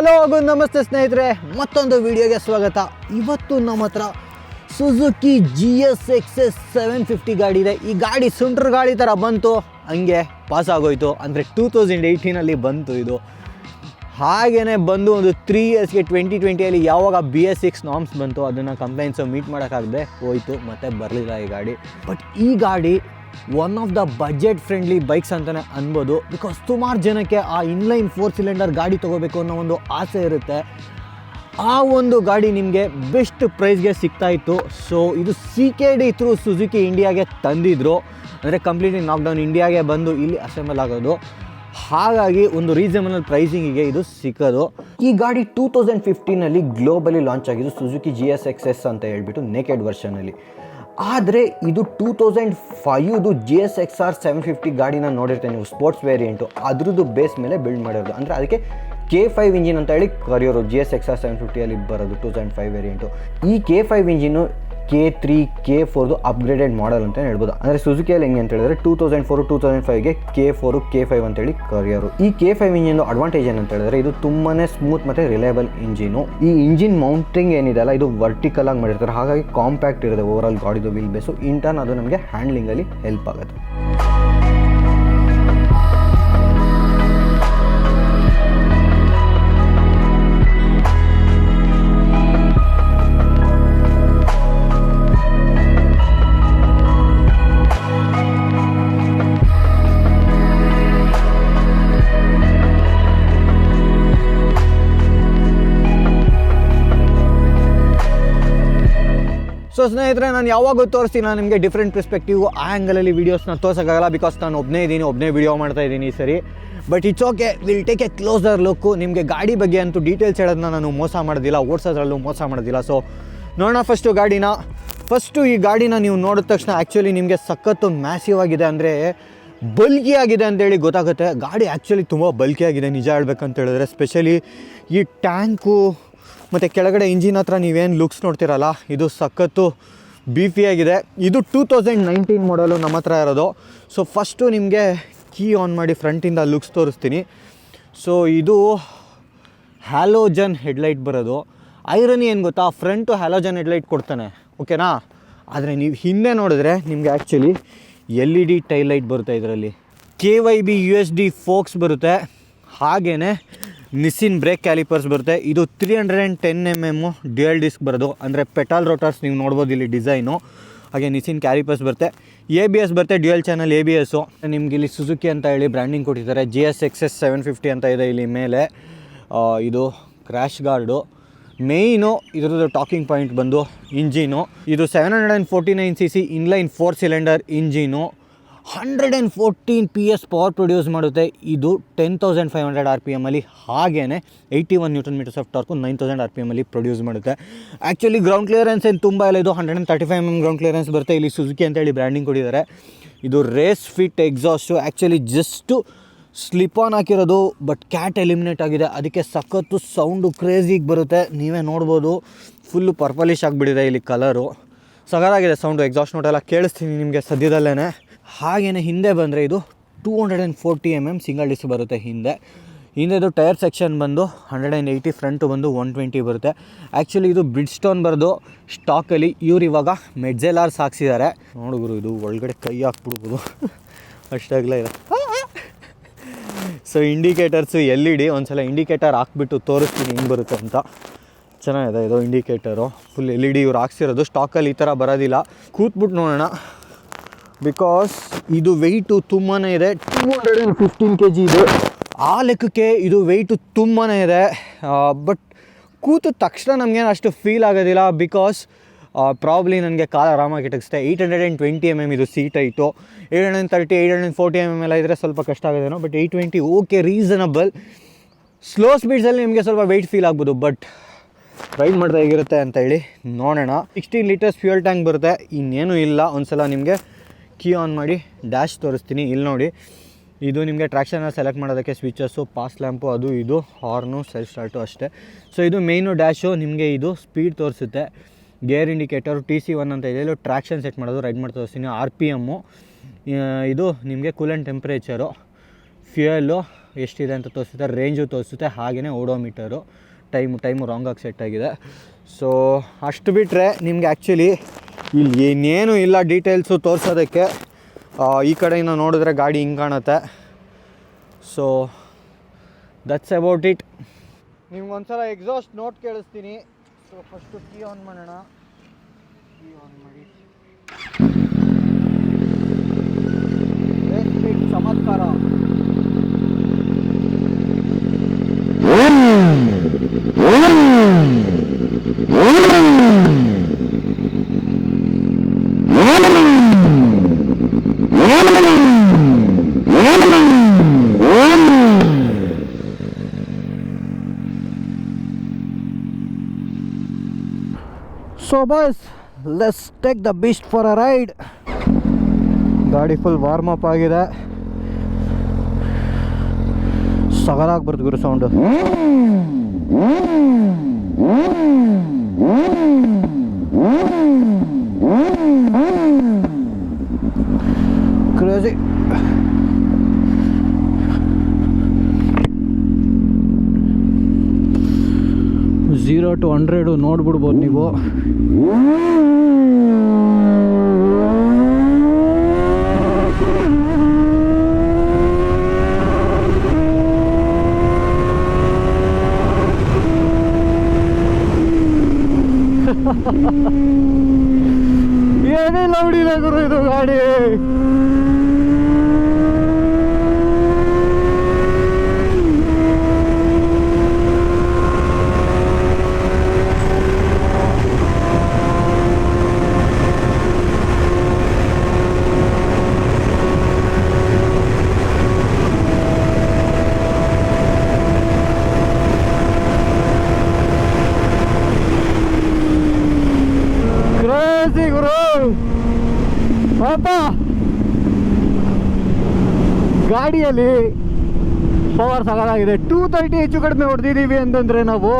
Hello ನಮಸ್ತೆ ಸ್ನೇಹಿತರೆ, ಮತ್ತೊಂದು ವಿಡಿಯೋಗೆ ಸ್ವಾಗತ. ಇವತ್ತು ನಮ್ಮ ಹತ್ರ ಸುಜುಕಿ GSX-S 750 ಗಾಡಿ ಇದೆ. ಈ ಗಾಡಿ ಸುಂಟ್ರ ಗಾಡಿ ಥರ ಬಂತು, ಹಂಗೆ ಪಾಸ್ ಆಗೋಯ್ತು. ಅಂದರೆ 2018 ಬಂತು ಇದು. ಹಾಗೇ ಬಂದು ಒಂದು 3 ಇಯರ್ಸ್ಗೆ 2020 ಯಾವಾಗ BS6 ನಾರ್ಮ್ಸ್ ಬಂತು, ಅದನ್ನು ಕಂಪ್ಲೇಂಟ್ಸು ಮೀಟ್ ಮಾಡೋಕ್ಕಾಗದೆ ಹೋಯಿತು, ಮತ್ತೆ ಬರಲಿಲ್ಲ ಈ ಗಾಡಿ. ಬಟ್ ಈ ಗಾಡಿ one of the budget friendly bikes ಅಂತಲೇ ಅನ್ಬೋದು. ಬಿಕಾಸ್ ಸುಮಾರು ಜನಕ್ಕೆ ಆ ಇನ್ಲೈನ್ 4 ಸಿಲಿಂಡರ್ ಗಾಡಿ ತೊಗೋಬೇಕು ಅನ್ನೋ ಒಂದು ಆಸೆ ಇರುತ್ತೆ. ಆ ಒಂದು ಗಾಡಿ ನಿಮಗೆ ಬೆಸ್ಟ್ ಪ್ರೈಸ್ಗೆ ಸಿಗ್ತಾಯಿತ್ತು. ಸೊ ಇದು CKD ಥ್ರೂ ಸುಜುಕಿ ಇಂಡಿಯಾಗೆ ತಂದಿದ್ರು. ಅಂದರೆ ಕಂಪ್ಲೀಟ್ಲಿ ನಾಕ್ಡೌನ್ ಇಂಡಿಯಾಗೆ ಬಂದು ಇಲ್ಲಿ ಅಸೆಂಬಲ್ ಆಗೋದು. ಹಾಗಾಗಿ ಒಂದು ರೀಸನಬಲ್ ಪ್ರೈಸಿಂಗಿಗೆ ಇದು ಸಿಕ್ಕೋದು. ಈ ಗಾಡಿ 2015 ಗ್ಲೋಬಲಿ ಲಾಂಚ್ ಆಗಿದ್ದು ಸುಜುಕಿ GSX-S ಅಂತ ಹೇಳ್ಬಿಟ್ಟು ನೇಕೆಡ್ ವರ್ಷನಲ್ಲಿ. ಆದರೆ ಇದು 2005 GSX-R 750 ಗಾಡಿನ ನೋಡಿರ್ತೀನಿ ನೀವು, ಸ್ಪೋರ್ಟ್ಸ್ ವೇರಿಯಂಟು. ಅದ್ರದ್ದು ಬೇಸ್ ಮೇಲೆ ಬಿಲ್ಡ್ ಮಾಡಿರೋದು. ಅಂದರೆ ಅದಕ್ಕೆ K5 ಇಂಜಿನ್ ಅಂತ ಹೇಳಿ ಕರೆಯೋರು. GSX-R 750 ಬರೋದು 2005 ವೇರಿಯಂಟು. ಈ K5 engine K3 K4 upgraded model ಅಂತ ಹೇಳ್ಬೋದು. ಅಂದರೆ ಸುಜುಕಿಯಲ್ಲಿ ಹೆಂಗೆ ಅಂತ ಹೇಳಿದ್ರೆ 2004-2005ಗೆ K4 K5 ಅಂತೇಳಿ ಕರೆಯೋರು. ಈ K5 ಇಂಜಿನ್ ಅಡ್ವಾಂಟೇಜ್ ಏನಂತ ಹೇಳಿದ್ರೆ ಇದು ತುಂಬಾ ಸ್ಮೂತ್ ಮತ್ತು ರಿಲಯಬಲ್ ಇಂಜಿನು. ಈ ಇಂಜಿನ್ ಮೌಂಟಿಂಗ್ ಏನಿದೆ ಅಲ್ಲ, ಇದು ವರ್ಟಿಕಲ್ ಆಗಿ ಮಾಡಿರ್ತಾರೆ. ಹಾಗಾಗಿ ಕಾಂಪ್ಯಾಕ್ಟ್ ಇರುತ್ತೆ ಓವರಾಲ್ ಗಾಡಿದು ವೀಲ್ ಬೇಸು. ಇಂಟರ್ನ್ ಅದು ನಮಗೆ ಹ್ಯಾಂಡ್ಲಿಂಗಲ್ಲಿ ಹೆಲ್ಪ್ ಆಗುತ್ತೆ. ಸೊ ಸ್ನೇಹಿತರೆ, ನಾನು ಯಾವಾಗ ತೋರಿಸ್ತೀನಿ ನಾನು ನಿಮಗೆ ಡಿಫ್ರೆಂಟ್ ಪರ್ಸ್ಪೆಕ್ಟಿವ್ ಆ್ಯಂಗಲಲ್ಲಿ ವೀಡಿಯೋಸ್ನ ತೋರ್ಸೋಕ್ಕಾಗಲ್ಲ. ಬಿಕಾಸ್ ನಾನು ಒಬ್ಬನೇ ವೀಡಿಯೋ ಮಾಡ್ತಾಯಿದ್ದೀನಿ ಈ ಸರಿ. But it's okay, will take a closer look. ನಿಮಗೆ ಗಾಡಿ ಬಗ್ಗೆ ಅಂತೂ ಡೀಟೇಲ್ಸ್ ಹೇಳೋದನ್ನ ನಾನು ಮೋಸ ಮಾಡೋದಿಲ್ಲ, ಓಡಿಸೋದ್ರಲ್ಲೂ ಮೋಸ ಮಾಡೋದಿಲ್ಲ. ಸೊ ನೋಡೋಣ ಫಸ್ಟು ಈ ಗಾಡಿನ ನೀವು ನೋಡಿದ ತಕ್ಷಣ ಆ್ಯಕ್ಚುಲಿ ನಿಮಗೆ ಸಖತ್ತು ಮ್ಯಾಸಿವ್ ಆಗಿದೆ, ಅಂದರೆ ಬಲ್ಕಿ ಆಗಿದೆ ಅಂತೇಳಿ ಗೊತ್ತಾಗುತ್ತೆ. ಗಾಡಿ ಆ್ಯಕ್ಚುಲಿ ತುಂಬ ಬಲ್ಕಿ ಆಗಿದೆ ನಿಜ ಹೇಳ್ಬೇಕಂತ ಹೇಳಿದ್ರೆ. ಸ್ಪೆಷಲಿ ಈ ಟ್ಯಾಂಕು ಮತ್ತು ಕೆಳಗಡೆ ಇಂಜಿನ್ ಹತ್ರ ನೀವೇನು ಲುಕ್ಸ್ ನೋಡ್ತೀರಲ್ಲ, ಇದು ಸಖತ್ತು ಬೀಫಿಯಾಗಿದೆ. ಇದು 2019 ಮಾಡಲು ನಮ್ಮ ಹತ್ರ ಇರೋದು. ಸೊ ಫಸ್ಟು ನಿಮಗೆ ಕೀ ಆನ್ ಮಾಡಿ ಫ್ರಂಟಿಂದ ಲುಕ್ಸ್ ತೋರಿಸ್ತೀನಿ. ಸೊ ಇದು ಹ್ಯಾಲೋಜನ್ ಹೆಡ್ಲೈಟ್ ಬರೋದು. ಐರನಿ ಏನು ಗೊತ್ತಾ, ಫ್ರಂಟು ಹ್ಯಾಲೋಜನ್ ಹೆಡ್ಲೈಟ್ ಕೊಡ್ತಾನೆ, ಓಕೆನಾ. ಆದರೆ ನೀವು ಹಿಂದೆ ನೋಡಿದ್ರೆ ನಿಮಗೆ ಆ್ಯಕ್ಚುಲಿ LED ಟೈಲ್ ಲೈಟ್ ಬರುತ್ತೆ. ಇದರಲ್ಲಿ KYB USD ಫೋಕ್ಸ್ ಬರುತ್ತೆ. ಹಾಗೆಯೇ ನಿಸ್ಸಿನ್ ಬ್ರೇಕ್ ಕ್ಯಾಲಿಪರ್ಸ್ ಬರುತ್ತೆ. ಇದು 310mm ಡ್ಯುಯಲ್ ಡಿಸ್ಕ್ ಬರೋದು. ಅಂದರೆ ಪೆಟಾಲ್ ರೋಟರ್ಸ್ ನೀವು ನೋಡ್ಬೋದು ಇಲ್ಲಿ ಡಿಸೈನು. ಹಾಗೆ ನಿಸ್ಸಿನ್ ಕ್ಯಾಲಿಪರ್ಸ್ ಬರುತ್ತೆ. ABS ಬರುತ್ತೆ, ಡ್ಯುಯಲ್ ಚಾನಲ್ ABS. ನಿಮ್ಗೆ ಇಲ್ಲಿ ಸುಜುಕಿ ಅಂತ ಹೇಳಿ ಬ್ರ್ಯಾಂಡಿಂಗ್ ಕೊಟ್ಟಿದ್ದಾರೆ. GSX-S 750 ಅಂತ ಇದೆ ಇಲ್ಲಿ ಮೇಲೆ. ಇದು ಕ್ರ್ಯಾಶ್ ಗಾರ್ಡು. ಮೇಯ್ನು ಇದ್ರದ್ದು ಟಾಕಿಂಗ್ ಪಾಯಿಂಟ್ ಬಂದು ಇಂಜಿನು. ಇದು 749cc inline 4 cylinder engine. 114 PS power produce ಮಾಡುತ್ತೆ. ಇದು 10,500 RPM. ಹಾಗೆಯೇ 81 Nm of torque 9,000 RPM produce ಮಾಡುತ್ತೆ. ಆ್ಯಕ್ಚುಲಿ ಗ್ರೌಂಡ್ ಕ್ಲಿಯರೆನ್ಸ್ ಏನು ತುಂಬ ಇಲ್ಲ. ಇದು 135mm ಗ್ರೌಂಡ್ ಕ್ಲಿಯರೆನ್ಸ್ ಬರುತ್ತೆ. ಇಲ್ಲಿ ಸುಜುಕಿ ಅಂತೇಳಿ ಬ್ರ್ಯಾಂಡಿಂಗ್ ಕೊಟ್ಟಿದ್ದಾರೆ. ಇದು race fit exhaust. Actually just slip on ಹಾಕಿರೋದು, ಬಟ್ ಕ್ಯಾಟ್ ಎಲಿಮಿನೇಟ್ ಆಗಿದೆ. ಅದಕ್ಕೆ ಸಖತ್ತು ಸೌಂಡು ಕ್ರೇಜಿಗೆ ಬರುತ್ತೆ. ನೀವೇ ನೋಡ್ಬೋದು, ಫುಲ್ಲು ಪರ್ಪಲಿಶ್ ಆಗಿಬಿಟ್ಟಿದೆ ಇಲ್ಲಿ ಕಲರು. ಸಗರಾಗಿದೆ ಸೌಂಡು. ಎಕ್ಸಾಸ್ಟ್ ನೋಟೆಲ್ಲ ಕೇಳಿಸ್ತೀನಿ ನಿಮಗೆ ಸದ್ಯದಲ್ಲೇ. ಹಾಗೆಯೇ ಹಿಂದೆ ಬಂದರೆ ಇದು 240mm ಸಿಂಗಲ್ ಡಿಸ್ಕ್ ಬರುತ್ತೆ ಹಿಂದೆದು ಟೈರ್ ಸೆಕ್ಷನ್ ಬಂದು 180, ಫ್ರಂಟು ಬಂದು 120 ಬರುತ್ತೆ. ಆ್ಯಕ್ಚುಲಿ ಇದು ಬ್ರಿಡ್ಸ್ಟೋನ್ ಬರೋದು ಸ್ಟಾಕಲ್ಲಿ. ಇವ್ರು ಇವಾಗ ಮೆಡ್ಜೆಲಾರ್ಸ್ ಹಾಕ್ಸಿದ್ದಾರೆ. ನೋಡಿದ್ರು ಇದು ಒಳಗಡೆ ಕೈ ಹಾಕ್ಬಿಡ್ಬೋದು ಅಷ್ಟಾಗಲೇ ಇದೆ. So indicators LED. ಒಂದ್ಸಲ ಇಂಡಿಕೇಟರ್ ಹಾಕ್ಬಿಟ್ಟು ತೋರಿಸ್ತೀನಿ ಹೆಂಗೆ ಬರುತ್ತೆ ಅಂತ. ಚೆನ್ನಾಗಿದೆ ಇದು ಇಂಡಿಕೇಟರು. ಫುಲ್ LED ಇವ್ರು ಹಾಕ್ಸಿರೋದು. ಸ್ಟಾಕಲ್ಲಿ ಈ ಥರ ಬರೋದಿಲ್ಲ. ಕೂತ್ಬಿಟ್ಟು ನೋಡೋಣ. ಬಿಕಾಸ್ ಇದು ವೆಯ್ಟು ತುಂಬಾ ಇದೆ. 215 kg ಇದೆ. ಆ ಲೆಕ್ಕಕ್ಕೆ ಇದು ವೆಯ್ಟು ತುಂಬಾ ಇದೆ. ಬಟ್ ಕೂತ ತಕ್ಷಣ ನಮಗೇನು ಅಷ್ಟು ಫೀಲ್ ಆಗೋದಿಲ್ಲ. ಬಿಕಾಸ್ ಪ್ರಾಬ್ಲಿ ನನಗೆ ಕಾಲು ಆರಾಮಾಗಿ ಇಟ್ಟಿಸ್ತೆ. 820mm ಇದು ಸೀಟ್ ಐಟು. 830, 840mm ಎಲ್ಲ ಇದ್ದರೆ ಸ್ವಲ್ಪ ಕಷ್ಟ ಆಗೋದೇನೋ. But 820 okay, reasonable. ಸ್ಲೋ ಸ್ಪೀಡ್ಸಲ್ಲಿ ನಿಮಗೆ ಸ್ವಲ್ಪ ವೆಯ್ಟ್ ಫೀಲ್ ಆಗ್ಬೋದು. ಬಟ್ ರೈಡ್ ಮಾಡಿದ್ರೆ ಹೇಗಿರುತ್ತೆ ಅಂತ ಹೇಳಿ ನೋಡೋಣ. 16 ಲೀಟರ್ಸ್ ಫ್ಯೂಯಲ್ ಟ್ಯಾಂಕ್ ಬರುತ್ತೆ. ಇನ್ನೇನು ಇಲ್ಲ. ಒಂದು ಸಲ ನಿಮಗೆ ಕೀ ಆನ್ ಮಾಡಿ ಡ್ಯಾಶ್ ತೋರಿಸ್ತೀನಿ. ಇಲ್ಲಿ ನೋಡಿ, ಇದು ನಿಮಗೆ ಟ್ರ್ಯಾಕ್ಷನ್ನ ಸೆಲೆಕ್ಟ್ ಮಾಡೋದಕ್ಕೆ ಸ್ವಿಚಸ್ಸು, ಪಾಸ್ ಲ್ಯಾಂಪು, ಅದು ಇದು, ಹಾರ್ನು, ಸೆಲ್ಫ್ ಸ್ಟಾರ್ಟು ಅಷ್ಟೇ. ಸೊ ಇದು ಮೇಯ್ನು ಡ್ಯಾಶು. ನಿಮಗೆ ಇದು ಸ್ಪೀಡ್ ತೋರಿಸುತ್ತೆ. ಗೇರ್ ಇಂಡಿಕೇಟರು TC1 ಅಂತ ಇದೆ. ಇಲ್ಲಿ ಟ್ರ್ಯಾಕ್ಷನ್ ಸೆಟ್ ಮಾಡೋದು, ರೈಡ್ ಮಾಡಿ ತೋರಿಸ್ತೀನಿ. RPM ಇದು ನಿಮಗೆ ಕೂಲೆಂಟ್ ಟೆಂಪ್ರೇಚರು, ಫ್ಯೂಯಲ್ಲು, ಎಷ್ಟಿದೆ ಅಂತ ತೋರಿಸುತ್ತೆ, ರೇಂಜು ತೋರಿಸುತ್ತೆ, ಹಾಗೆಯೇ ಓಡೋಮೀಟರು ಟೈಮು ರಾಂಗಾಗಿ ಸೆಟ್ ಆಗಿದೆ. ಸೊ ಅಷ್ಟು ಬಿಟ್ಟರೆ ನಿಮ್ಗೆ ಆ್ಯಕ್ಚುಲಿ ಇಲ್ಲಿ ಏನೇನು ಇಲ್ಲ ಡೀಟೇಲ್ಸು ತೋರಿಸೋದಕ್ಕೆ. ಈ ಕಡೆಯಿಂದ ನೋಡಿದ್ರೆ ಗಾಡಿ ಹಿಂಗೆ ಕಾಣುತ್ತೆ. So that's about it. ನಿಮ್ಗೊಂದ್ಸಲ ಎಕ್ಸಾಸ್ಟ್ ನೋಟ್ ಕೇಳಿಸ್ತೀನಿ. ಸೊ ಫಸ್ಟು ಕೀ ಆನ್ ಮಾಡೋಣ. ಕೀ ಆನ್ ಮಾಡಿ ಚಮತ್ಕಾರ. So boys, let's take the beast for a ride. ಗಾಡಿ ಫುಲ್ ವಾರ್ಮ್ ಅಪ್ ಆಗಿದೆ. ಸಗಲಾಗಿ ಬರ್ತು ಗುರು ಸೌಂಡು. ಕ್ರೇಜಿ. 0 to 100 ನೋಡ್ಬಿಡ್ಬೋದು ನೀವು. ಏನಿಲ್ಲ ಹೊಡಿದೆ ಗುರು ಇದು ಗಾಡಿ. ಗುರು ಪಾಪ ಗಾಡಿಯಲ್ಲಿ ಪವರ್ ಸಾಕಾಗಿದೆ. 230 ಹೆಚ್ಚು ಕಡಿಮೆ ಹೊಡೆದಿದ್ದೀವಿ ಅಂತಂದ್ರೆ ನಾವು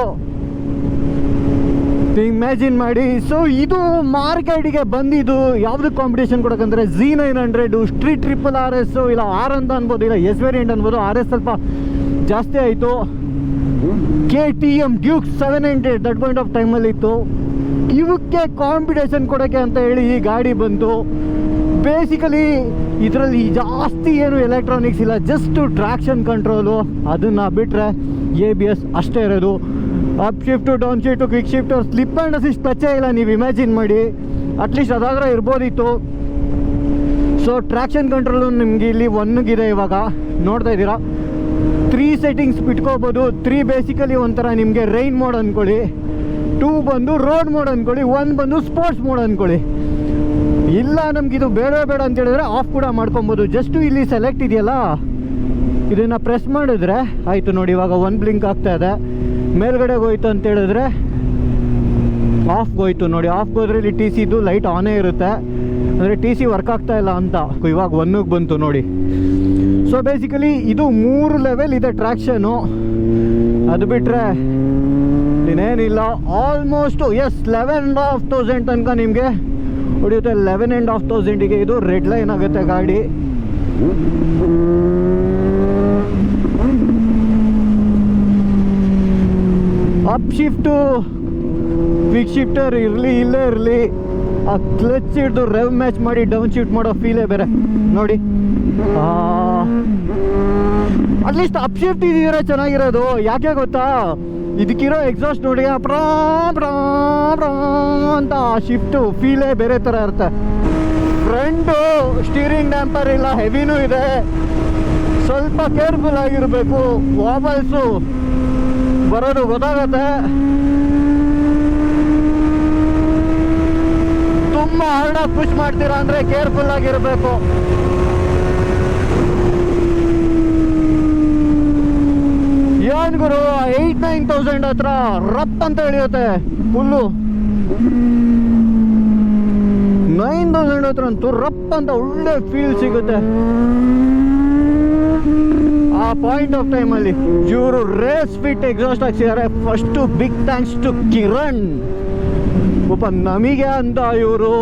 ಇಮ್ಯಾಜಿನ್ ಮಾಡಿ. ಸೊ ಇದು ಮಾರ್ಕೆಟಿಗೆ ಬಂದಿದ್ದು ಯಾವುದಕ್ಕೆ ಕಾಂಪಿಟೇಷನ್ ಕೊಡೋಕ್ಕಂದ್ರೆ Z900 ಸ್ಟ್ರೀಟ್ RRS ಇಲ್ಲ ಆರ್ ಅಂತ ಅನ್ಬೋದು, ಇಲ್ಲ ಎಸ್ ವೇರಿಯಂಟ್ ಅನ್ಬೋದು. RS ಸ್ವಲ್ಪ ಜಾಸ್ತಿ ಆಯಿತು. KTM Duke 700 that point of ಟೈಮಲ್ಲಿ ಇತ್ತು. ಇವಕ್ಕೆ ಕಾಂಪಿಟೇಷನ್ ಕೊಡೋಕ್ಕೆ ಅಂತ ಹೇಳಿ ಈ ಗಾಡಿ ಬಂತು. ಬೇಸಿಕಲಿ ಇದರಲ್ಲಿ ಜಾಸ್ತಿ ಏನು ಎಲೆಕ್ಟ್ರಾನಿಕ್ಸ್ ಇಲ್ಲ, ಜಸ್ಟ್ ಟ್ರಾಕ್ಷನ್ ಕಂಟ್ರೋಲು, ಅದನ್ನು ಬಿಟ್ಟರೆ ABS ಅಷ್ಟೇ ಇರೋದು. Up shift, down shift, quick shift, slip and assist ಟಚ್ಚೇ ಇಲ್ಲ. ನೀವು ಇಮ್ಯಾಜಿನ್ ಮಾಡಿ, ಅಟ್ಲೀಸ್ಟ್ ಅದಾದ್ರೆ ಇರ್ಬೋದಿತ್ತು. ಸೊ ಟ್ರಾಕ್ಷನ್ ಕಂಟ್ರೋಲು ನಿಮಗೆ ಇಲ್ಲಿ 1 ಇವಾಗ ನೋಡ್ತಾ ಇದ್ದೀರಾ. 3 ಸೆಟ್ಟಿಂಗ್ಸ್ ಬಿಟ್ಕೋಬೋದು. 3 ಬೇಸಿಕಲಿ ಒಂಥರ ನಿಮಗೆ ರೈನ್ ಮೋಡ್ ಅಂದ್ಕೊಳ್ಳಿ, 2 ಬಂದು ರೋಡ್ ಮೋಡ್ ಅಂದ್ಕೊಳ್ಳಿ, 1 ಬಂದು ಸ್ಪೋರ್ಟ್ಸ್ ಮೋಡ್ ಅಂದ್ಕೊಳ್ಳಿ. ಇಲ್ಲ ನಮಗಿದು ಬೇಡ ಅಂತ ಹೇಳಿದ್ರೆ ಆಫ್ ಕೂಡ ಮಾಡ್ಕೊಬೋದು. ಜಸ್ಟು ಇಲ್ಲಿ ಸೆಲೆಕ್ಟ್ ಇದೆಯಲ್ಲ, ಇದನ್ನು ಪ್ರೆಸ್ ಮಾಡಿದ್ರೆ ಆಯಿತು ನೋಡಿ. ಇವಾಗ 1 ಬ್ಲಿಂಕ್ ಆಗ್ತಾ ಇದೆ. ಮೇಲ್ಗಡೆಗೆ ಹೋಯ್ತು ಅಂತ ಹೇಳಿದ್ರೆ ಆಫ್ಗೆ ಹೋಯ್ತು ನೋಡಿ. ಆಫ್ಗೆ ಹೋದ್ರೆ ಇಲ್ಲಿ TCದು ಲೈಟ್ ಆನೇ ಇರುತ್ತೆ, ಅಂದರೆ TC ವರ್ಕ್ ಆಗ್ತಾ ಇಲ್ಲ ಅಂತ. ಇವಾಗ 1ಗೆ ಬಂತು ನೋಡಿ. ಸೊ ಬೇಸಿಕಲಿ ಇದು 3 ಲೆವೆಲ್ ಇದೆ ಟ್ರ್ಯಾಕ್ಷನು. ಅದು ಬಿಟ್ಟರೆ ಇನ್ನೇನಿಲ್ಲ. ಆಲ್ಮೋಸ್ಟ್ 11,500 ತನಕ ನಿಮಗೆ ಹೊಡೆಯುತ್ತೆ. 11,500ಗೆ ಇದು ರೆಡ್ ಲೈನ್ ಆಗುತ್ತೆ ಗಾಡಿ. ಅಪ್ ಶಿಫ್ಟು, ಕ್ವಿಕ್ ಶಿಫ್ಟರ್ ಇರಲಿ ಇಲ್ಲೇ ಇರಲಿ, ಆ ಕ್ಲಚ್ ಹಿಡಿದು ರೆವ್ ಮ್ಯಾಚ್ ಮಾಡಿ ಡೌನ್ ಶಿಫ್ಟ್ ಮಾಡೋ ಫೀಲೇ ಬೇರೆ ನೋಡಿ. ಅಟ್ಲೀಸ್ಟ್ ಅಪ್ ಶಿಫ್ಟ್ ಇದ್ದಿದ್ರೆ ಚೆನ್ನಾಗಿರೋದು. ಯಾಕೆ ಗೊತ್ತಾ, ಇದಕ್ಕಿರೋ ಎಕ್ಸಾಸ್ಟ್ ನೋಡಿ ಅಂತ ಶಿಫ್ಟು ಫೀಲೇ ಬೇರೆ ಥರ ಇರುತ್ತೆ. ಫ್ರಂಟು ಸ್ಟೀರಿಂಗ್ ಡ್ಯಾಂಪರ್ ಇಲ್ಲ, ಹೆವಿನೂ ಇದೆ. ಸ್ವಲ್ಪ ಕೇರ್ಫುಲ್ ಆಗಿರಬೇಕು. ವಾಬಲ್ಸು ಬರೋದು ಗೊತ್ತಾಗತ್ತೆ. ತುಂಬ ಹಾರ್ಡಾಗಿ ಪುಷ್ ಮಾಡ್ತೀರಾ ಅಂದರೆ ಕೇರ್ಫುಲ್ ಆಗಿರಬೇಕು. ಏನ್ ಗುರು 8,000-9,000 ಹತ್ರ ರಪ್ ಅಂತ ಹೇಳಿಯುತ್ತೆ ಫುಲ್ಲು. 9,000 ಹತ್ರ ಅಂತೂ ರಪ್ ಅಂತ ಒಳ್ಳೆ ಫೀಲ್ ಸಿಗುತ್ತೆ. ಆ ಪಾಯಿಂಟ್ ಆಫ್ ಟೈಮಲ್ಲಿ ಇವರು ರೇಸ್ ಫಿಟ್ ಎಕ್ಸಾಸ್ಟ್ ಹಾಕ್ಸಿದ್ದಾರೆ. First big thanks to Kiran. ಪಾಪ ನಮಗೆ ಅಂತ ಇವರು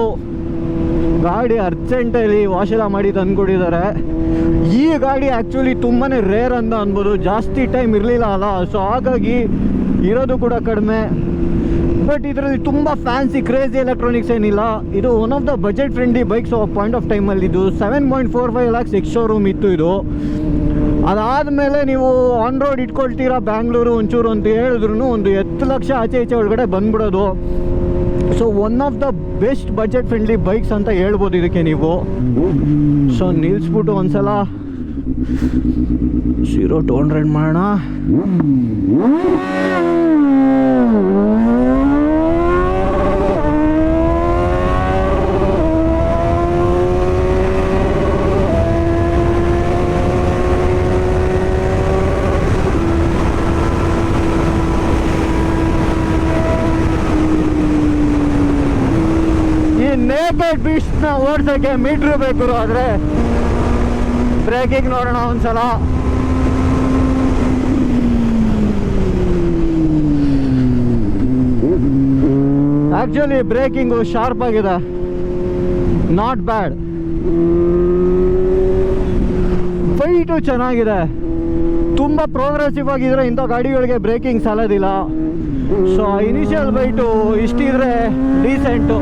ಗಾಡಿ ಅರ್ಜೆಂಟಲ್ಲಿ ವಾಶ್ ಎಲ್ಲ ಮಾಡಿ ತಂದುಕೊಟ್ಟಿದ್ದಾರೆ. ಈ ಗಾಡಿ ಆ್ಯಕ್ಚುಲಿ ತುಂಬಾ ರೇರ್ ಅಂತ ಅನ್ಬೋದು, ಜಾಸ್ತಿ ಟೈಮ್ ಇರಲಿಲ್ಲ ಅಲ್ಲ, ಸೊ ಹಾಗಾಗಿ ಇರೋದು ಕೂಡ ಕಡಿಮೆ. ಬಟ್ ಇದರಲ್ಲಿ ತುಂಬ ಫ್ಯಾನ್ಸಿ ಕ್ರೇಜಿ ಎಲೆಕ್ಟ್ರಾನಿಕ್ಸ್ ಏನಿಲ್ಲ. ಇದು one of the budget friendly bikes point of ಟೈಮಲ್ಲಿ. ಇದು 7.45 lakhs ಎಕ್ಸ್ ಶೋರೂಮ್ ಇತ್ತು ಇದು. ಅದಾದಮೇಲೆ ನೀವು ಆನ್ ರೋಡ್ ಇಟ್ಕೊಳ್ತೀರಾ ಬ್ಯಾಂಗ್ಳೂರು ಒಂಚೂರು ಅಂತ ಹೇಳಿದ್ರು ಒಂದು 10 ಲಕ್ಷ ಆಚೆ ಈಚೆ ಒಳಗಡೆ ಬಂದ್ಬಿಡೋದು. So one of the best budget friendly bikes ಅಂತ ಹೇಳ್ಬೋದು ಇದಕ್ಕೆ ನೀವು. ಸೊ ನಿಲ್ಲಿಸ್ಬಿಟ್ಟು ಒಂದ್ಸಲ 0 to 100 ಮಾಡೋಣ. ನೇಕೆಡ್ ಬೀಸ್ಟ್ನ ಓಡಿಸೋಕ್ಕೆ ಮೀಟ್ರ್ ಬೇಕು, ಆದರೆ ಬ್ರೇಕಿಂಗ್ ನೋಡೋಣ ಒಂದ್ಸಲ. ಆ್ಯಕ್ಚುಲಿ ಬ್ರೇಕಿಂಗು ಶಾರ್ಪ್ ಆಗಿದೆ, ನಾಟ್ ಬ್ಯಾಡ್. ಫೈಟು ಚೆನ್ನಾಗಿದೆ, ತುಂಬ ಪ್ರೋಗ್ರೆಸಿವ್ ಆಗಿದ್ರೆ ಇಂಥ ಗಾಡಿಗಳಿಗೆ ಬ್ರೇಕಿಂಗ್ ಸಾಲೋದಿಲ್ಲ. ಸೊ ಇನಿಷಿಯಲ್ ಬೈಟು ಇಷ್ಟಿದ್ರೆ ಡೀಸೆಂಟು.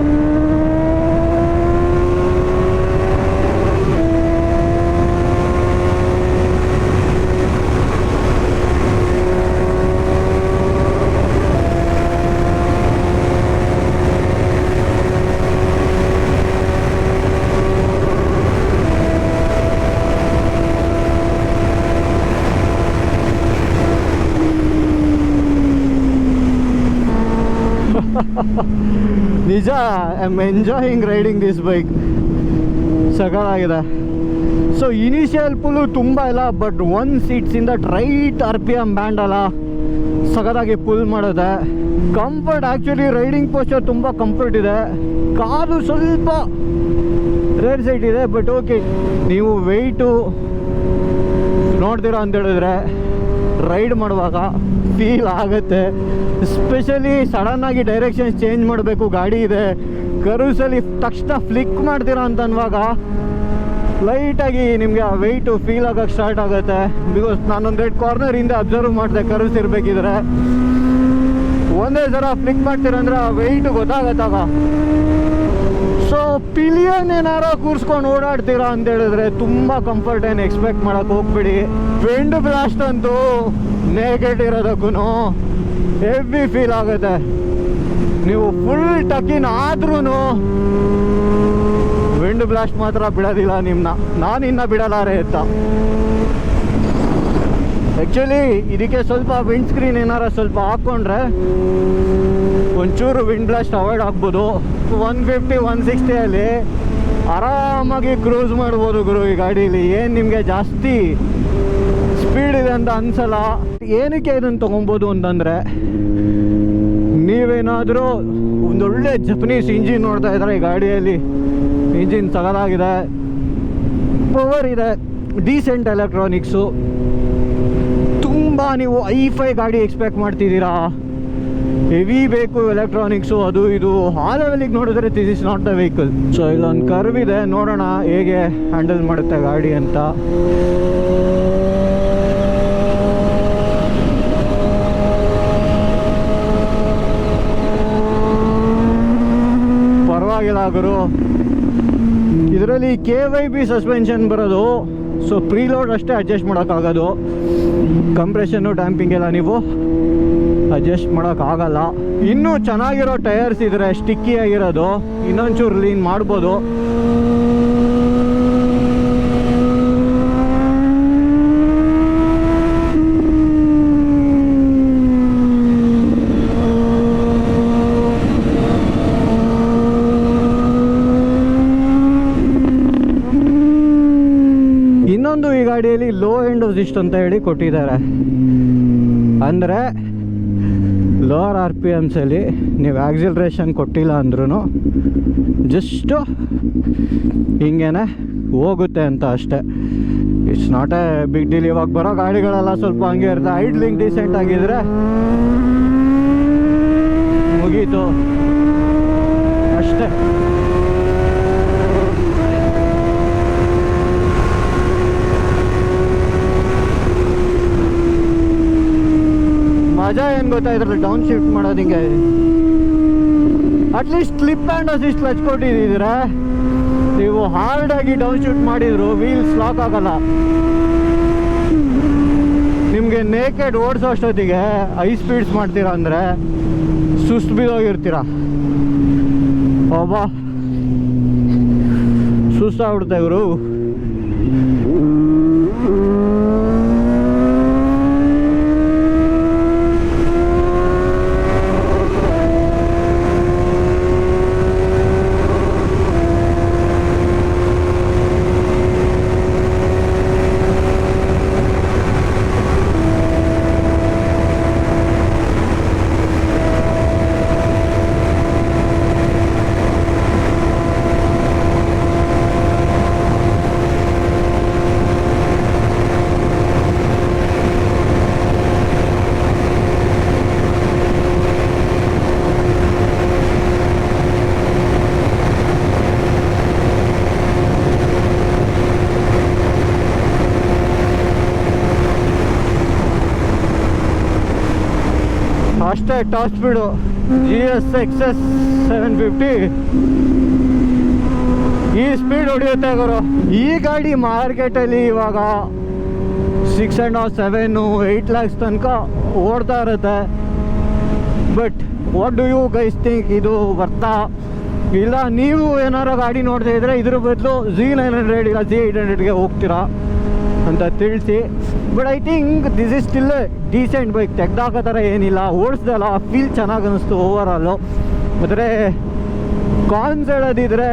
ನಿಜ, I am enjoying riding this bike. ಸಗಲಾಗಿದೆ. ಸೊ ಇನಿಷಿಯಲ್ ಪುಲ್ಲು ತುಂಬ ಇಲ್ಲ, ಬಟ್ 1 ಸೀಟ್ಸಿಂದ ರೈಟ್ RPM ಬ್ಯಾಂಡ್ ಅಲ್ಲ, ಸಗದಾಗಿ ಪುಲ್ ಮಾಡೋದೆ. ಕಂಫರ್ಟ್, ಆ್ಯಕ್ಚುಲಿ ರೈಡಿಂಗ್ ಪೋಸ್ಚರ್ ತುಂಬ ಕಂಫರ್ಟ್ ಇದೆ. ಕಾರು ಸ್ವಲ್ಪ ರೇರ್ ಸೈಟ್ ಇದೆ, ಬಟ್ ಓಕೆ. ನೀವು ವೆಯ್ಟು ನೋಡ್ತೀರಾ ಅಂತ ಹೇಳಿದ್ರೆ ರೈಡ್ ಮಾಡುವಾಗ ಫೀಲ್ ಆಗುತ್ತೆ. ಎಸ್ಪೆಷಲಿ ಸಡನ್ನಾಗಿ ಡೈರೆಕ್ಷನ್ಸ್ ಚೇಂಜ್ ಮಾಡಬೇಕು, ಗಾಡಿ ಇದೆ ಕರ್ವ್ಸಲ್ಲಿ ತಕ್ಷಣ ಫ್ಲಿಕ್ ಮಾಡ್ತೀರಾ ಅಂತ ಅನ್ನುವಾಗ ಲೈಟಾಗಿ ನಿಮಗೆ ಆ ವೆಯ್ಟು ಫೀಲ್ ಆಗೋಕ್ಕೆ ಸ್ಟಾರ್ಟ್ ಆಗುತ್ತೆ. ಬಿಕಾಸ್ ನಾನೊಂದು 2 ಕಾರ್ನರ್ ಹಿಂದೆ ಅಬ್ಸರ್ವ್ ಮಾಡಿದೆ, ಕರ್ವ್ಸ್ ಇರಬೇಕಿದ್ರೆ ಒಂದೇ ಥರ ಫ್ಲಿಕ್ ಮಾಡ್ತೀರಂದ್ರೆ ಆ ವೆಯ್ಟು ಗೊತ್ತಾಗತ್ತಾಗ. ಸೊ ಪಿಲಿಯನ್ ಏನಾರ ಕೂರಿಸ್ಕೊಂಡು ಓಡಾಡ್ತೀರಾ ಅಂತ ಹೇಳಿದ್ರೆ ತುಂಬ ಕಂಫರ್ಟ್ ಏನು ಎಕ್ಸ್ಪೆಕ್ಟ್ ಮಾಡೋಕ್ಕೆ ಹೋಗ್ಬಿಡಿ. ವಿಂಡ್ ಬ್ಲಾಸ್ಟ್ ಅಂತೂ ನೇಕೆಡ್ ಇರೋದಕ್ಕೂ ಹೆವಿ ಫೀಲ್ ಆಗುತ್ತೆ. ನೀವು ಫುಲ್ ಟಕಿನ್ ಆದ್ರೂ ವಿಂಡ್ ಬ್ಲಾಸ್ಟ್ ಮಾತ್ರ ಬಿಡೋದಿಲ್ಲ ನಿಮ್ಮನ್ನ. ನಾನಿನ್ನ ಬಿಡಲಾರೆ ಅಂತ. ಆ್ಯಕ್ಚುಲಿ ಇದಕ್ಕೆ ಸ್ವಲ್ಪ ವಿಂಡ್ ಸ್ಕ್ರೀನ್ ಏನಾರ ಸ್ವಲ್ಪ ಹಾಕ್ಕೊಂಡ್ರೆ ಒಂಚೂರು ವಿಂಡ್ ಬ್ಲಾಸ್ಟ್ ಅವಾಯ್ಡ್ ಆಗ್ಬೋದು. 150-160 ಅಲ್ಲಿ ಆರಾಮಾಗಿ ಕ್ರೂಸ್ ಮಾಡ್ಬೋದು ಗುರು ಈ ಗಾಡೀಲಿ. ಏನು ನಿಮಗೆ ಜಾಸ್ತಿ ಸ್ಪೀಡ್ ಇದೆ ಅಂತ ಅನ್ಸಲ್ಲ. ಏನಕ್ಕೆ ಇದನ್ನು ತೊಗೊಬೋದು ಅಂತಂದರೆ, ನೀವೇನಾದರೂ ಒಂದೊಳ್ಳೆ ಜಪನೀಸ್ ಇಂಜಿನ್ ನೋಡ್ತಾ ಇದ್ದಾರೆ ಈ ಗಾಡಿಯಲ್ಲಿ. ಇಂಜಿನ್ ಸಗಲಾಗಿದೆ, ಪವರ್ ಇದೆ, ಡೀಸೆಂಟ್ ಎಲೆಕ್ಟ್ರಾನಿಕ್ಸು. ತುಂಬ ನೀವು ಐ-ಫೈ ಗಾಡಿ ಎಕ್ಸ್ಪೆಕ್ಟ್ ಮಾಡ್ತಿದ್ದೀರಾ, ಹೆವಿ ಬೇಕು ಎಲೆಕ್ಟ್ರಾನಿಕ್ಸು ಅದು ಇದು, ಆ ಲೆವೆಲಿಗೆ ನೋಡಿದ್ರೆ this is not the vehicle. So ಇಲ್ಲೊಂದು ಕರ್ವ್ ಇದೆ, ನೋಡೋಣ ಹೇಗೆ ಹ್ಯಾಂಡಲ್ ಮಾಡುತ್ತೆ ಗಾಡಿ ಅಂತ. ಪರವಾಗಿಲ್ಲ ಗುರು. ಇದರಲ್ಲಿ KYB ಸಸ್ಪೆನ್ಷನ್ ಬರೋದು. ಸೊ ಪ್ರೀಲೋಡ್ ಅಷ್ಟೇ ಅಡ್ಜಸ್ಟ್ ಮಾಡೋಕ್ಕಾಗೋದು. ಕಂಪ್ರೆಷನ್ನು ಡ್ಯಾಂಪಿಂಗ್ ಎಲ್ಲ ನೀವು ಅಡ್ಜಸ್ಟ್ ಮಾಡೋಕ್ಕಾಗಲ್ಲ. ಇನ್ನೂ ಚೆನ್ನಾಗಿರೋ ಟೈರ್ಸ್ ಇದ್ರೆ ಸ್ಟಿಕ್ಕಿ ಆಗಿರೋದು ಇನ್ನೊಂಚೂರು ಲೀನ್ ಮಾಡ್ಬೋದು. ಇನ್ನೊಂದು ಈ ಗಾಡಿಯಲ್ಲಿ ಲೋ ಎಂಡ್ ಅಸಿಸ್ಟ್ ಅಂತ ಹೇಳಿ ಕೊಟ್ಟಿದ್ದಾರೆ. ಅಂದರೆ ಲೋವರ್ RPMಸಲ್ಲಿ ನೀವು ಆಕ್ಸಿಲರೇಷನ್ ಕೊಟ್ಟಿಲ್ಲ ಅಂದ್ರೂ ಜಸ್ಟು ಹಿಂಗೇನೆ ಹೋಗುತ್ತೆ ಅಂತ ಅಷ್ಟೇ. It's not a big deal. ಇವಾಗ ಬರೋ ಗಾಡಿಗಳೆಲ್ಲ ಸ್ವಲ್ಪ ಹಂಗೆ ಇರುತ್ತೆ. ಐಡ್ಲಿಂಗ್ ಡೀಸೆಂಟ್ ಆಗಿದ್ರೆ ಮುಗೀತು ಅಷ್ಟೇ. ಏನು ಗೊತ್ತಾ ಇದ್ರಲ್ಲಿ ಡೌನ್ ಶಿಫ್ಟ್ ಮಾಡೋದು ಹಿಂಗೆ at least slip and assist clutch ಕೊಟ್ಟಿದ್ದೀರಾ. ನೀವು ಹಾರ್ಡಾಗಿ ಡೌನ್ ಶಿಫ್ಟ್ ಮಾಡಿದ್ರು ವೀಲ್ಸ್ ಲಾಕ್ ಆಗಲ್ಲ. ನಿಮಗೆ ನೇಕೆಡ್ ಓಡಿಸೋ ಅಷ್ಟೊತ್ತಿಗೆ ಹೈ ಸ್ಪೀಡ್ಸ್ ಮಾಡ್ತೀರಾ ಅಂದರೆ ಸುಸ್ತು ಬಿದ್ದೋಗಿರ್ತೀರ. ಒಬ್ಬ ಸುಸ್ತಾಗ್ಬಿಡ್ತಾ ಇವರು. ಅಷ್ಟೇ ಟಾಪ್ ಸ್ಪೀಡು GS XS 750 ಈ ಸ್ಪೀಡ್ ಹೊಡೆಯುತ್ತೆ ಗುರು. ಈ ಗಾಡಿ ಮಾರ್ಕೆಟಲ್ಲಿ ಇವಾಗ 6.5, 7, 8 lakhs ತನಕ ಓಡ್ತಾ ಇರುತ್ತೆ. But what do you guys think, ಇದು ಬರ್ತಾ ಇಲ್ಲ? ನೀವು ಏನಾರ ಗಾಡಿ ನೋಡ್ತಾ ಇದ್ರೆ ಇದ್ರ ಬದಲು Z900 ಇಲ್ಲ Z800ಗೆ ಹೋಗ್ತೀರಾ ಅಂತ ತಿಳಿಸಿ. But I think this is still decent bike. ತೆಗ್ದಾಕೋ ಥರ ಏನಿಲ್ಲ, ಓಡಿಸ್ದಲ್ಲ, ಫೀಲ್ ಚೆನ್ನಾಗಿ ಅನ್ನಿಸ್ತು ಓವರಾಲು. ಆದರೆ ಕಾನ್ಸ್ ಹೇಳೋದಿದ್ರೆ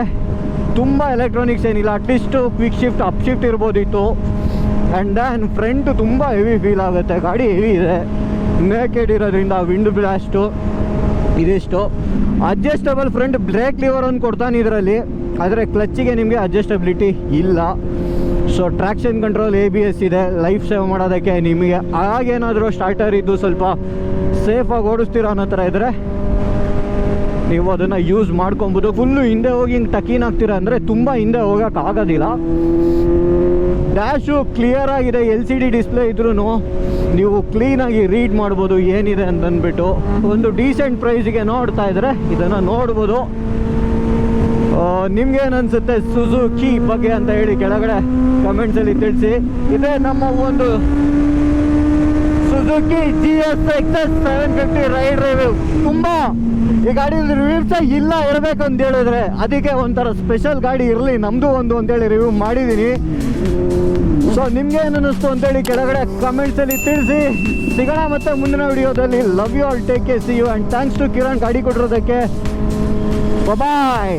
ತುಂಬ ಎಲೆಕ್ಟ್ರಾನಿಕ್ಸ್ ಏನಿಲ್ಲ. At least quick shift up shift ಇರ್ಬೋದಿತ್ತು. ಆ್ಯಂಡ್ ದೆನ್ ಫ್ರಂಟು ತುಂಬ ಹೆವಿ ಫೀಲ್ ಆಗುತ್ತೆ. ಗಾಡಿ ಹೆವಿ ಇದೆ, ನೇಕೆಡ್ ಇರೋದ್ರಿಂದ ವಿಂಡ್ ಬ್ಲಾಸ್ಟು ಇದಿಷ್ಟು. ಅಡ್ಜಸ್ಟಬಲ್ ಫ್ರಂಟ್ ಬ್ರೇಕ್ ಲಿವರ್ ಒಂದು ಕೊಡ್ತಾನೆ ಇದರಲ್ಲಿ, ಆದರೆ ಕ್ಲಚ್ಚಿಗೆ ನಿಮಗೆ ಅಡ್ಜಸ್ಟಬಿಲಿಟಿ ಇಲ್ಲ. ಸೊ ಟ್ರ್ಯಾಕ್ಷನ್ ಕಂಟ್ರೋಲ್ ABS ಇದೆ, ಲೈಫ್ ಸೇವ್ ಮಾಡೋದಕ್ಕೆ. ನಿಮಗೆ ಆಗೇನಾದರೂ ಸ್ಟಾರ್ಟರ್ ಇದ್ದು ಸ್ವಲ್ಪ ಸೇಫಾಗಿ ಓಡಿಸ್ತೀರೋ ಅನ್ನೋ ಥರ ಇದ್ದರೆ ನೀವು ಅದನ್ನು ಯೂಸ್ ಮಾಡ್ಕೊಬೋದು. ಫುಲ್ಲು ಹಿಂದೆ ಹೋಗಿ ಹಿಂಗೆ ಟಕೀನ್ ಆಗ್ತೀರ ಅಂದರೆ ತುಂಬ ಹಿಂದೆ ಹೋಗೋಕ್ಕಾಗೋದಿಲ್ಲ. ಡ್ಯಾಶು ಕ್ಲಿಯರ್ ಆಗಿದೆ, LCD ಡಿಸ್ಪ್ಲೇ ಇದ್ರೂ ನೀವು ಕ್ಲೀನಾಗಿ ರೀಡ್ ಮಾಡ್ಬೋದು ಏನಿದೆ ಅಂತಂದ್ಬಿಟ್ಟು. ಒಂದು ಡೀಸೆಂಟ್ ಪ್ರೈಸಿಗೆ ನೋಡ್ತಾ ಇದ್ರೆ ಇದನ್ನು ನೋಡ್ಬೋದು. ನಿಮ್ಗೇನು ಅನಿಸುತ್ತೆ ಸುಜುಕಿ ಬಗ್ಗೆ ಅಂತ ಹೇಳಿ ಕೆಳಗಡೆ ಕಮೆಂಟ್ಸಲ್ಲಿ ತಿಳಿಸಿ. ಇದೇ ನಮ್ಮ ಒಂದು Suzuki GS XS 750 ride review. ತುಂಬ ಈ ಗಾಡಿ ರಿವ್ಯೂಸೇ ಇಲ್ಲ ಇರಬೇಕಂತ ಹೇಳಿದ್ರೆ, ಅದಕ್ಕೆ ಒಂಥರ ಸ್ಪೆಷಲ್ ಗಾಡಿ ಇರಲಿ ನಮ್ಮದು ಒಂದು ಅಂತೇಳಿ ರಿವ್ಯೂ ಮಾಡಿದ್ದೀನಿ. ಸೊ ನಿಮ್ಗೆ ಏನು ಅನ್ನಿಸ್ತು ಅಂತೇಳಿ ಕೆಳಗಡೆ ಕಮೆಂಟ್ಸಲ್ಲಿ ತಿಳಿಸಿ. ಸಿಗೋಣ ಮತ್ತೆ ಮುಂದಿನ ವಿಡಿಯೋದಲ್ಲಿ. Love you all, take care, see you, and thanks to Kiran ಗಾಡಿ ಕೊಟ್ಟಿರೋದಕ್ಕೆ. ಬಾಯ್.